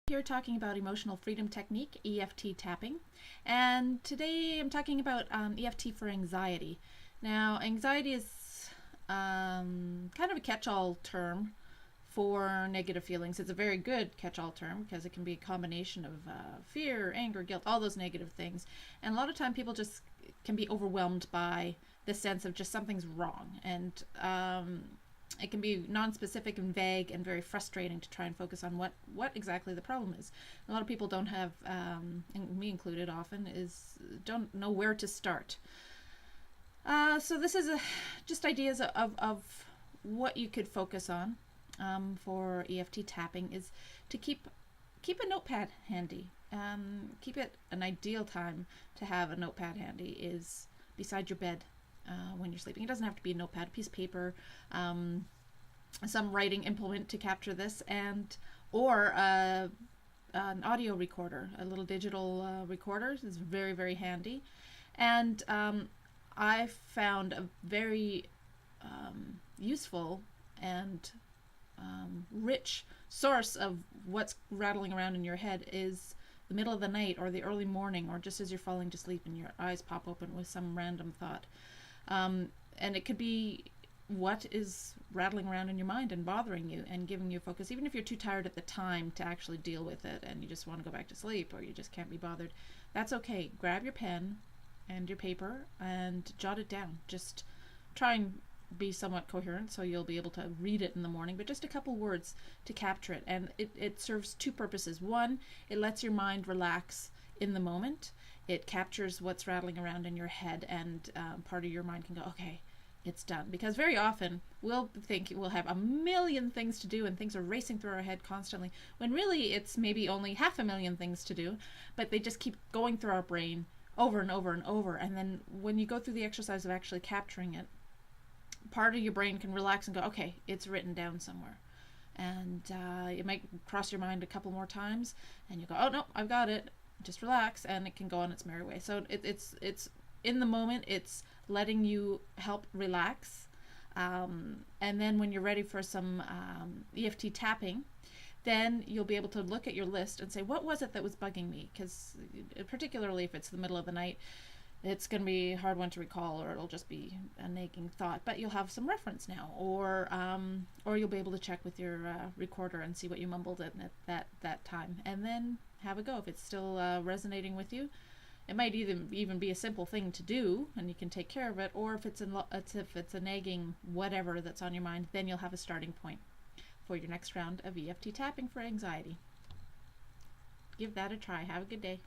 Here talking about emotional freedom technique, EFT tapping, and today I'm talking about EFT for anxiety. Now, anxiety is kind of a catch-all term for negative feelings. It's a very good catch-all term because it can be a combination of fear, anger, guilt, all those negative things. And a lot of time people just can be overwhelmed by the sense of just something's wrong, and it can be non-specific and vague and very frustrating to try and focus on what exactly the problem is. A lot of people don't have, and me included often, don't know where to start. So this is just ideas of what you could focus on for EFT tapping is to keep a notepad handy. Keep it an ideal time to have a notepad handy is beside your bed. When you're sleeping. It doesn't have to be a notepad, a piece of paper, some writing implement to capture this, or an audio recorder. A little digital recorder is very, very handy. And I found a very useful and rich source of what's rattling around in your head is the middle of the night or the early morning, or just as you're falling to sleep and your eyes pop open with some random thought. And it could be what is rattling around in your mind and bothering you and giving you focus, even if you're too tired at the time to actually deal with it and you just want to go back to sleep or you just can't be bothered. That's okay. Grab your pen and your paper and jot it down. Just try and be somewhat coherent so you'll be able to read it in the morning, but just a couple words to capture it. And it serves two purposes. One, it lets your mind relax in the moment. It captures what's rattling around in your head, and part of your mind can go, okay, it's done. Because very often we'll think we'll have a million things to do and things are racing through our head constantly, when really it's maybe only 500,000 things to do, but they just keep going through our brain over and over and over. And then when you go through the exercise of actually capturing it, part of your brain can relax and go, okay, it's written down somewhere. And it might cross your mind a couple more times and you go, oh no, I've got it. Just relax, and it can go on its merry way. So it's in the moment, it's letting you help relax, and then when you're ready for some EFT tapping, then you'll be able to look at your list and say, what was it that was bugging me? Because particularly if it's the middle of the night, it's going to be a hard one to recall, or it'll just be a nagging thought, but you'll have some reference now, or you'll be able to check with your recorder and see what you mumbled at that time, and then have a go. If it's still resonating with you, it might even be a simple thing to do and you can take care of it, or if it's a nagging whatever that's on your mind, then you'll have a starting point for your next round of EFT tapping for anxiety. Give that a try. Have a good day.